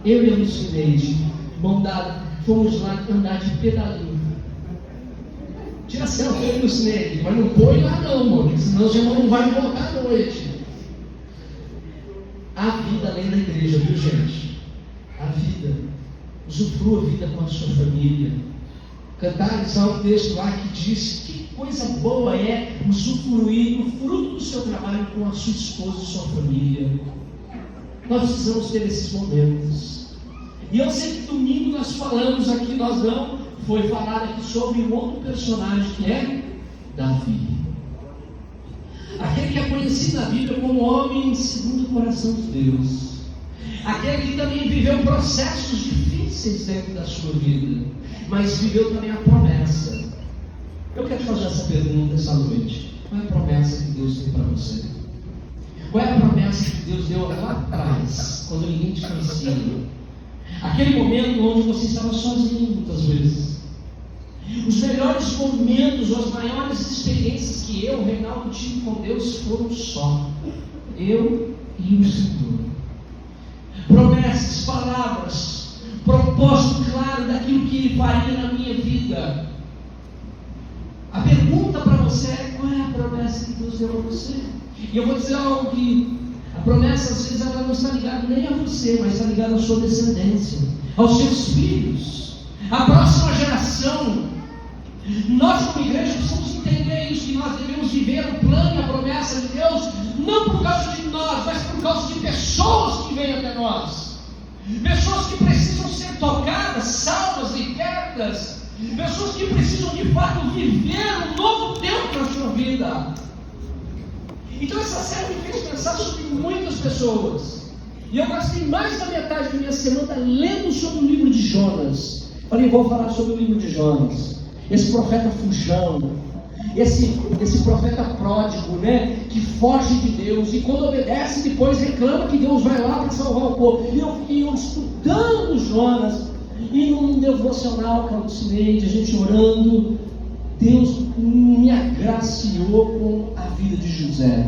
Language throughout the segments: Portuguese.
Eu e a Lucineide, mão dada, fomos lá andar de pedalinho. Tira selfie aí, Lucineide, mas não põe lá não, mano, senão você não vai voltar à noite. A vida além da igreja, viu, gente? A vida. Usufrua a vida com a sua família. Cantares há um texto lá que diz que coisa boa é usufruir o fruto do seu trabalho com a sua esposa e sua família. Nós precisamos ter esses momentos. E eu sei que domingo nós falamos aqui, nós não, foi falar aqui sobre um outro personagem que é Davi. Aquele que é conhecido na Bíblia como homem segundo o coração de Deus. Aquele que também viveu processos difíceis dentro da sua vida, mas viveu também a promessa. Eu quero te fazer essa pergunta essa noite. Qual é a promessa que Deus tem para você? Qual é a promessa que Deus deu lá atrás, quando ninguém te conhecia? Aquele momento onde você estava sozinho muitas vezes. Os melhores momentos, as maiores experiências que eu, Reinaldo, tive com Deus foram só eu e o Senhor. Promessas, palavras, propósito claro daquilo que Ele faria na minha vida. A pergunta para você é: qual é a promessa que Deus deu a você? E eu vou dizer algo que a promessa às vezes ela não está ligada nem a você, mas está ligada à sua descendência, aos seus filhos, à próxima geração. Nós como igreja precisamos entender isso, que nós devemos viver o plano e a promessa de Deus, não por causa de nós, mas por causa de pessoas que vêm até nós, pessoas que precisam ser tocadas, salvas, libertas, pessoas que precisam de fato viver um novo tempo na sua vida. Então essa série me fez pensar sobre muitas pessoas, e eu gastei mais da metade da minha semana lendo sobre o livro de Jonas. Falei, vou falar sobre o livro de Jonas. Esse profeta fujão, esse profeta pródigo, né, que foge de Deus e quando obedece depois reclama que Deus vai lá para salvar o povo. E eu fiquei estudando Jonas, e num devocional com a Lucineide, a gente orando, Deus me agraciou com a vida de José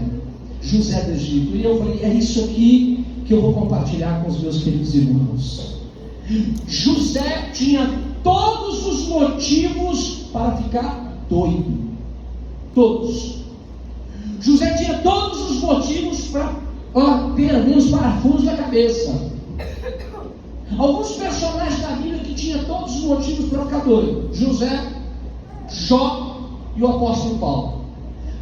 do Egito. E eu falei, é isso aqui que eu vou compartilhar com os meus queridos irmãos. José tinha todos os motivos para ficar doido. Todos. José tinha todos os motivos para perder os parafusos da cabeça. Alguns personagens da Bíblia que tinham todos os motivos para ficar doido: José, Jó e o apóstolo Paulo.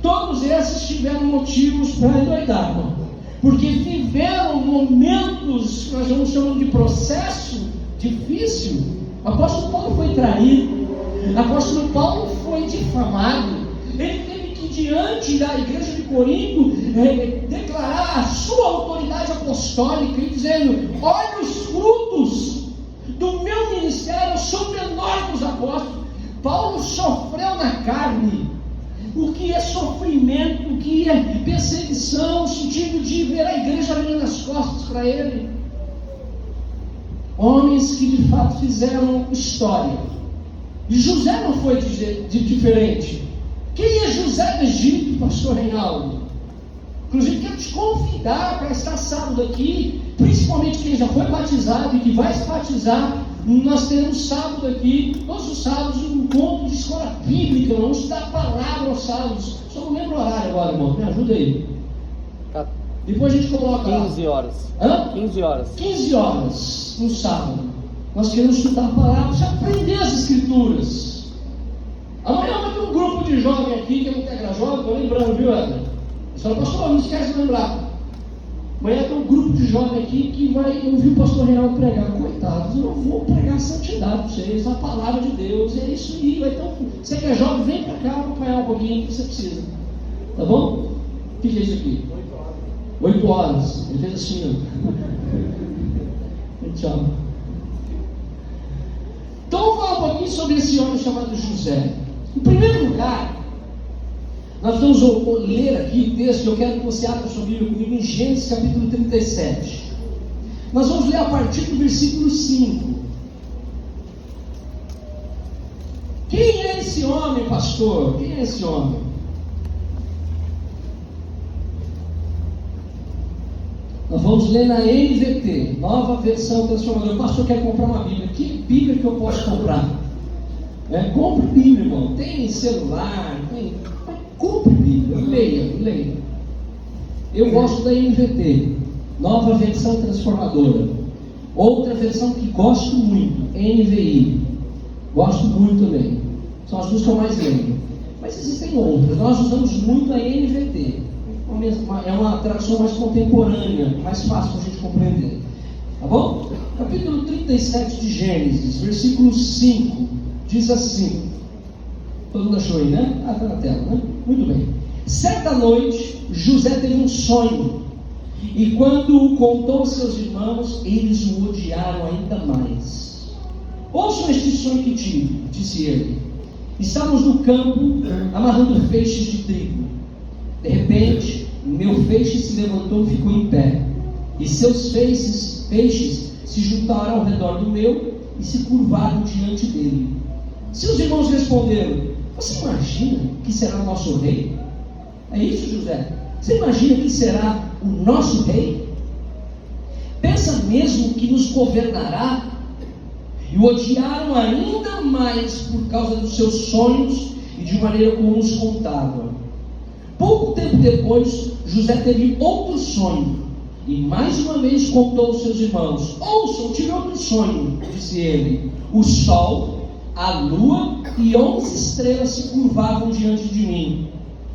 Todos esses tiveram motivos para endoidar, irmão, porque viveram momentos que nós vamos chamando de processo difícil. O apóstolo Paulo foi traído, o apóstolo Paulo foi difamado, ele teve que, diante da igreja de Corinto, declarar a sua autoridade apostólica e dizendo: olha os frutos do meu ministério, eu sou menor que os apóstolos. Paulo sofreu na carne o que é sofrimento, o que é perseguição, no sentido de ver a igreja virando as costas para ele. Homens que de fato fizeram história. E José não foi diferente. Quem é José do Egito, pastor Reinaldo? Inclusive quero te convidar para estar sábado aqui, principalmente quem já foi batizado e que vai se batizar. Nós teremos sábado aqui, todos os sábados, um encontro de escola bíblica. Vamos estudar a palavra aos sábados. Só não lembro o horário agora, irmão, me ajuda aí. Depois a gente coloca 15 horas. Hã? 15 horas. 15 horas no sábado. Nós queremos estudar a palavra, já aprender as escrituras. Amanhã vai ter um grupo de jovens aqui, que é um Integra Jovem, estou lembrando, viu, Eder? Só pastor, não esquece de lembrar. Amanhã tem um grupo de jovens aqui que vai ouvir o pastor Reinaldo pregar. Coitados, eu não vou pregar santidade para vocês, a palavra de Deus, é isso aí. Então, você que é jovem, vem para cá acompanhar um pouquinho que você precisa. Tá bom? O que é isso aqui? 8 horas. Ele fez assim, ó. Tchau. Então vamos falar um pouquinho sobre esse homem chamado José. Em primeiro lugar, nós vamos ler aqui o texto. Eu quero que você abra sua Bíblia comigo em Gênesis capítulo 37. Nós vamos ler a partir do versículo 5. Quem é esse homem, pastor? Quem é esse homem? Nós vamos ler na NVT, Nova Versão Transformadora. Pastor, quer comprar uma Bíblia? Que Bíblia que eu posso comprar? Compre Bíblia, irmão. Tem celular, compre Bíblia, leia. Eu gosto da NVT, Nova Versão Transformadora. Outra versão que gosto muito, NVI. Gosto muito também. São as duas que eu mais leio. Mas existem outras. Nós usamos muito a NVT. É uma tradução mais contemporânea, mais fácil para a gente compreender. Tá bom? Capítulo 37 de Gênesis, versículo 5, diz assim. Todo mundo achou aí, né? Está na tela, né? Muito bem. Certa noite, José teve um sonho. E quando o contou aos seus irmãos, eles o odiaram ainda mais. Ouçam este sonho que tive, disse ele. Estávamos no campo, amarrando feixes de trigo. De repente, meu feixe se levantou e ficou em pé. E seus feixes se juntaram ao redor do meu e se curvaram diante dele. Seus irmãos responderam: você imagina que será o nosso rei? É isso, José? Você imagina que será o nosso rei? Pensa mesmo que nos governará? E o odiaram ainda mais por causa dos seus sonhos e de maneira como os contava. Pouco tempo depois, José teve outro sonho e mais uma vez contou aos seus irmãos. Ouçam, tive outro sonho, disse ele. O sol, a lua e 11 estrelas se curvavam diante de mim.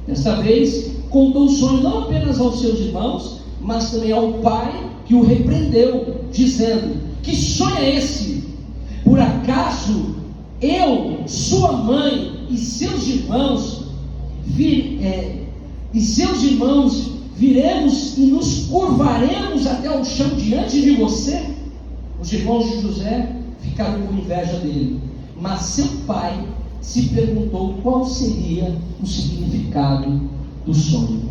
Desta vez, contou o sonho não apenas aos seus irmãos, mas também ao pai, que o repreendeu, dizendo: que sonho é esse? Por acaso eu, sua mãe e seus irmãos viremos e nos curvaremos até o chão diante de você? Os irmãos de José ficaram com inveja dele, mas seu pai se perguntou qual seria o significado do sonho.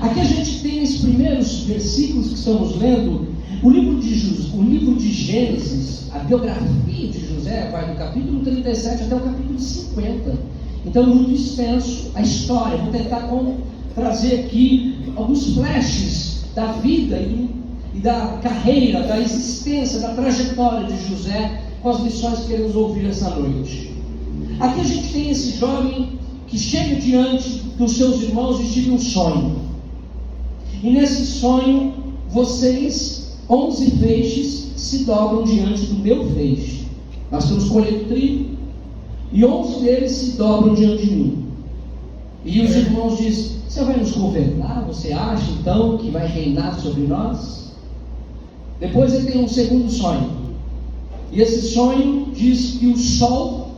Aqui a gente tem esses primeiros versículos que estamos lendo. O livro de Gênesis, a biografia de José, vai do capítulo 37 até o capítulo 50. Então é muito extenso a história. Vou tentar trazer aqui alguns flashes da vida e da carreira, da existência, da trajetória de José, com as lições que queremos ouvir essa noite. Aqui a gente tem esse jovem que chega diante dos seus irmãos e tive um sonho. E nesse sonho, vocês, 11 feixes, se dobram diante do meu feixe. Nós estamos colhendo trigo, e 11 deles se dobram diante de mim. E os irmãos dizem: você vai nos governar? Você acha então que vai reinar sobre nós? Depois ele tem um segundo sonho. E esse sonho diz que o sol,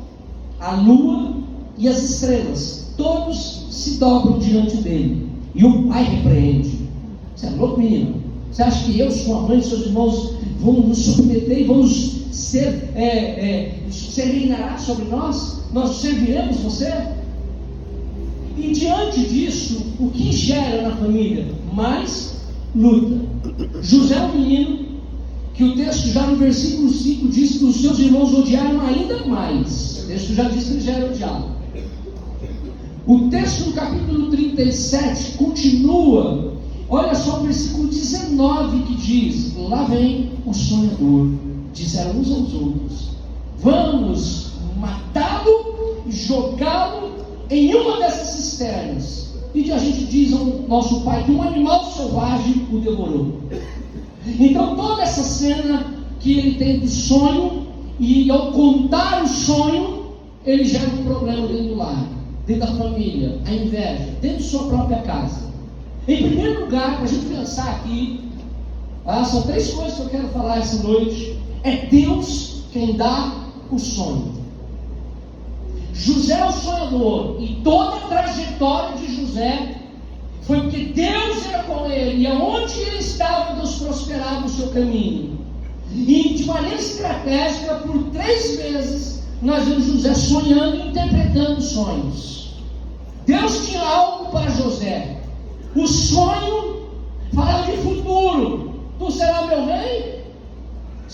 a lua e as estrelas, todos se dobram diante dele. E o pai repreende: você é louco, menino? Você acha que eu, sua mãe e seus irmãos vão nos submeter e vamos você reinará sobre nós? Nós serviremos você? E diante disso, o que gera na família? Mais luta. José é um menino que o texto já no versículo 5 diz que os seus irmãos odiaram ainda mais. O texto já diz que ele já era odiado. O texto do capítulo 37 continua. Olha só o versículo 19 que diz: lá vem o sonhador. Disseram uns aos outros: vamos matá-lo e jogá-lo em uma dessas cisternas. E a gente diz ao nosso pai que um animal selvagem o devorou. Então toda essa cena que ele tem do sonho, e ao contar o sonho, ele gera um problema dentro do lar, dentro da família, a inveja, dentro de sua própria casa. Em primeiro lugar, para a gente pensar aqui, são 3 coisas que eu quero falar essa noite. É Deus quem dá o sonho. José é o sonhador, e toda a trajetória de José foi porque Deus era com ele, e aonde ele estava, Deus prosperava o seu caminho. E de maneira estratégica, por 3 vezes, nós vemos José sonhando e interpretando sonhos. Deus tinha algo para José. O sonho falava de futuro. Tu serás meu rei?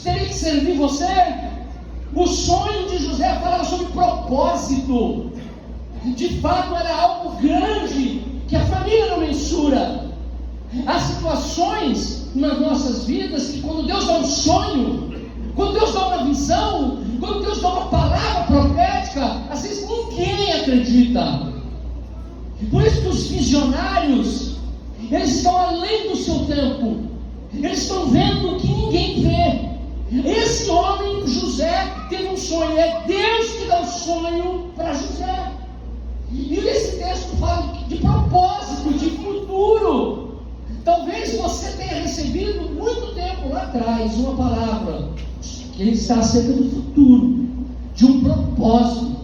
Teria que servir você? O sonho de José falava sobre propósito. De fato era algo grande que a família não mensura. Há situações nas nossas vidas que quando Deus dá um sonho, quando Deus dá uma visão, quando Deus dá uma palavra profética, às vezes ninguém acredita. Por isso que os visionários, eles estão além do seu tempo, eles estão vendo o que ninguém vê. Esse homem, José, teve um sonho, é Deus que dá o sonho para José. E esse texto fala de propósito, de futuro. Talvez você tenha recebido muito tempo lá atrás uma palavra que está acerca do futuro, de um propósito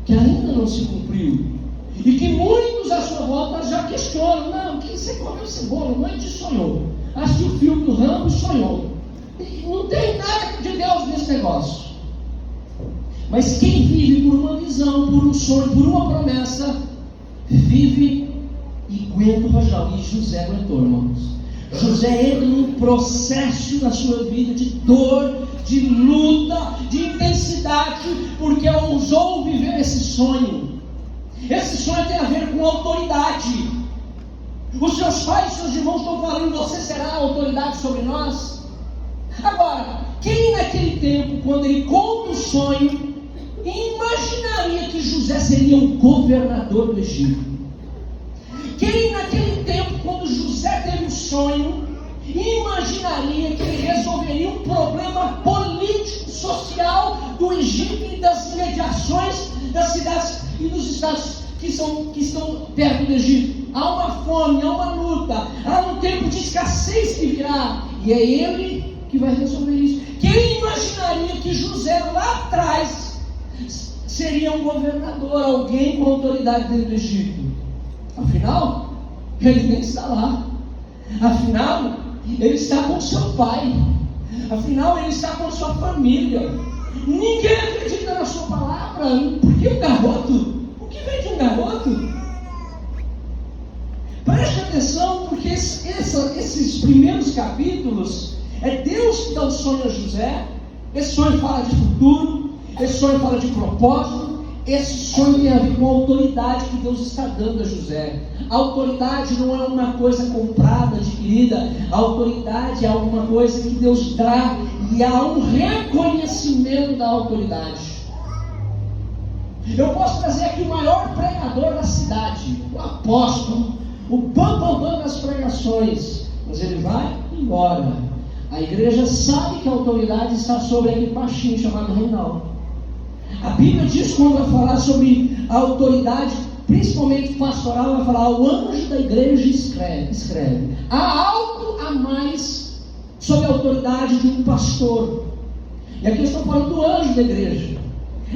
que ainda não se cumpriu, e que muitos à sua volta já questionam. Não, que você comeu cebola, mãe te sonhou, assistiu o filme do Rambo e sonhou. Não tem nada de Deus nesse negócio. Mas quem vive por uma visão, por um sonho, por uma promessa, vive e aguenta o rojão. E José aguentou, irmãos. José entra num processo na sua vida de dor, de luta, de intensidade, porque ousou viver esse sonho. Esse sonho tem a ver com autoridade. Os seus pais e seus irmãos estão falando: você será a autoridade sobre nós. Agora, quem naquele tempo, quando ele conta o sonho, imaginaria que José seria o governador do Egito? Quem naquele tempo, quando José teve o sonho, imaginaria que ele resolveria um problema político, social do Egito e das imediações das cidades e dos estados que estão perto do Egito? Há uma fome, há uma luta, há um tempo de escassez que virá, e é ele que vai resolver isso. Quem imaginaria que José lá atrás seria um governador, alguém com autoridade dentro do Egito? Afinal, ele nem está lá. Afinal, ele está com seu pai. Afinal, ele está com sua família. Ninguém acredita na sua palavra. Por que um garoto? O que vem de um garoto? Preste atenção, porque esses primeiros capítulos é Deus que dá o sonho a José. Esse sonho fala de futuro, esse sonho fala de propósito. Esse sonho tem a ver com a autoridade que Deus está dando a José. A autoridade não é uma coisa comprada, adquirida. A autoridade é alguma coisa que Deus dá, e há um reconhecimento da autoridade. Eu posso trazer aqui o maior pregador da cidade, o apóstolo, o bambambam das pregações, mas ele vai embora. A igreja sabe que a autoridade está sobre aquele baixinho chamado Reinaldo. A Bíblia diz, quando vai falar sobre a autoridade, principalmente pastoral, vai falar: o anjo da igreja escreve. Há algo a mais sobre a autoridade de um pastor. E aqui eu estou falando do anjo da igreja.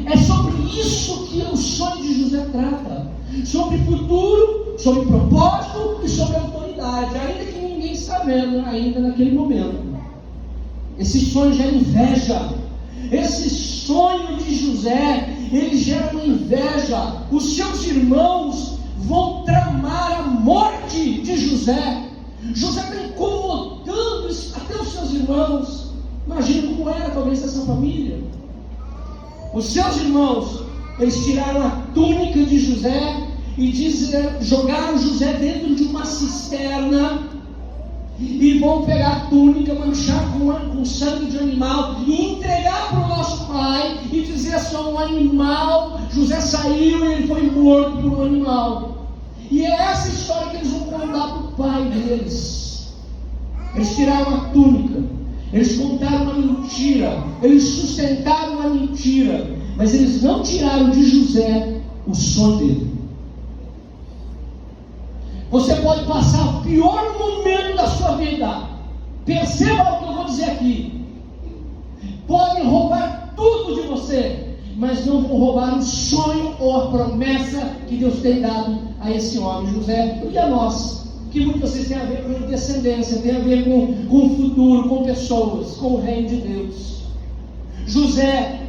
É sobre isso que o sonho de José trata. Sobre futuro, sobre propósito e sobre autoridade. Ainda que ninguém está vendo ainda naquele momento. Esse sonho gera inveja. Esse sonho de José, ele gera uma inveja. Os seus irmãos vão tramar a morte de José. José está incomodando até os seus irmãos. Imagina como era talvez essa família. Os seus irmãos, eles tiraram a túnica de José e jogaram José dentro de uma cisterna. E vão pegar a túnica, manchar com sangue de animal e entregar para o nosso pai e dizer: só um animal. José saiu e ele foi morto por um animal. E é essa história que eles vão contar para o pai deles. Eles tiraram a túnica, eles contaram uma mentira, eles sustentaram uma mentira, mas eles não tiraram de José o sonho dele. Você pode passar o pior momento da sua vida. Perceba o que eu vou dizer aqui. Podem roubar tudo de você, mas não vão roubar o sonho ou a promessa que Deus tem dado a esse homem, José, e a nós. Que muitas vezes tem a ver com descendência, tem a ver com o futuro, com pessoas, com o reino de Deus. José,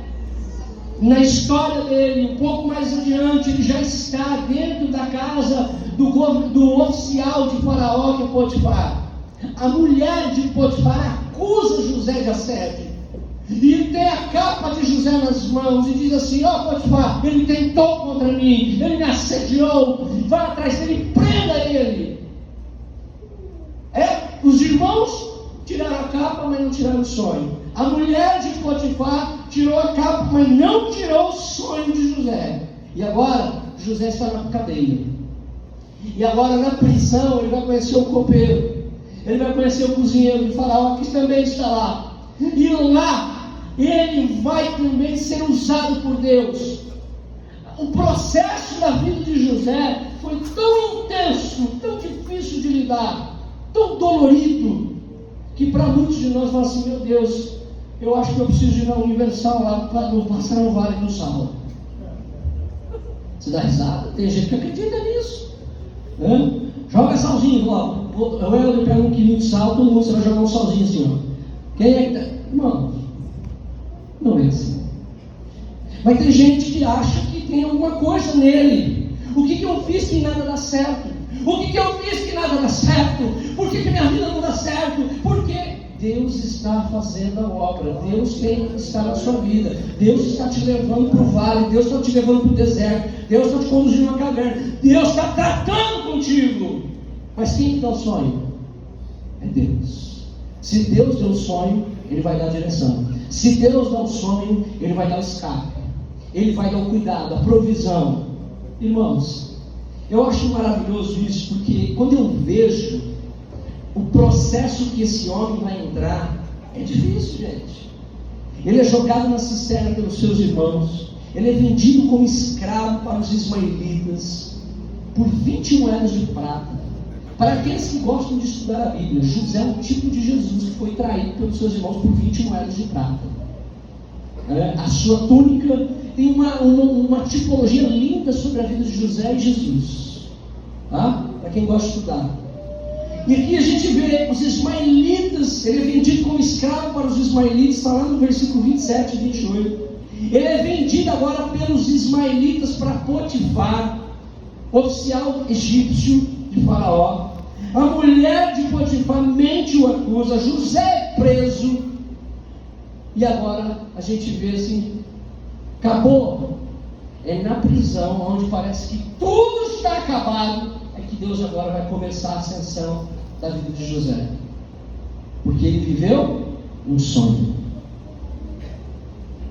na história dele, um pouco mais adiante, ele já está dentro da casa do oficial de Faraó, que é Potifar. A mulher de Potifar acusa José de assédio. E ele tem a capa de José nas mãos e diz assim: ó Potifar, ele tentou contra mim, ele me assediou, vai atrás dele, prenda ele. os irmãos tiraram a capa, mas não tiraram o sonho. A mulher de Potifar tirou a capa, mas não tirou o sonho de José. E agora, José está na cadeia. E agora, na prisão, ele vai conhecer o copeiro. Ele vai conhecer o cozinheiro de Faraó, que também está lá. E lá, ele vai também ser usado por Deus. O processo da vida de José foi tão intenso, tão difícil de lidar, tão dolorido, que para muitos de nós falam assim: meu Deus, eu acho que eu preciso ir na Universal lá para passar no Vale do Sal. Você dá risada? Tem gente que acredita nisso. Joga salzinho, ó. Eu pego 1 quilo de sal, todo mundo, você vai jogar um salzinho assim, ó. Quem é que tá? Irmão, não é assim. Mas tem gente que acha que tem alguma coisa nele. O que eu fiz que nada dá certo? O que eu fiz que nada dá certo? Por que minha vida não dá certo? Porque Deus está fazendo a obra. Deus está na sua vida. Deus está te levando para o vale. Deus está te levando para o deserto. Deus está te conduzindo a caverna. Deus está tratando contigo. Mas quem dá o sonho? É Deus. Se Deus deu o sonho, Ele vai dar a direção. Se Deus dá o sonho, Ele vai dar o escape. Ele vai dar o cuidado, a provisão. Irmãos, eu acho maravilhoso isso, porque quando eu vejo o processo que esse homem vai entrar, é difícil, gente. Ele é jogado na cisterna pelos seus irmãos. Ele é vendido como escravo para os ismaelitas por 20 moedas de prata. Para aqueles que gostam de estudar a Bíblia, José é um tipo de Jesus que foi traído pelos seus irmãos por 20 moedas de prata. A sua túnica tem uma tipologia linda sobre a vida de José e Jesus. Para quem gosta de estudar. E aqui a gente vê os ismaelitas. Ele é vendido como escravo para os ismaelitas. Está lá no versículo 27 e 28. Ele é vendido agora pelos ismaelitas para Potifar, oficial egípcio de Faraó. A mulher de Potifar mente o acusa. José é preso. E agora a gente vê assim: acabou. É na prisão, onde parece que tudo está acabado, é que Deus agora vai começar a ascensão da vida de José. Porque ele viveu um sonho.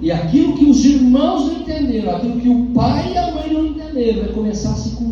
E aquilo que os irmãos não entenderam, aquilo que o pai e a mãe não entenderam, vai começar a se cumprir.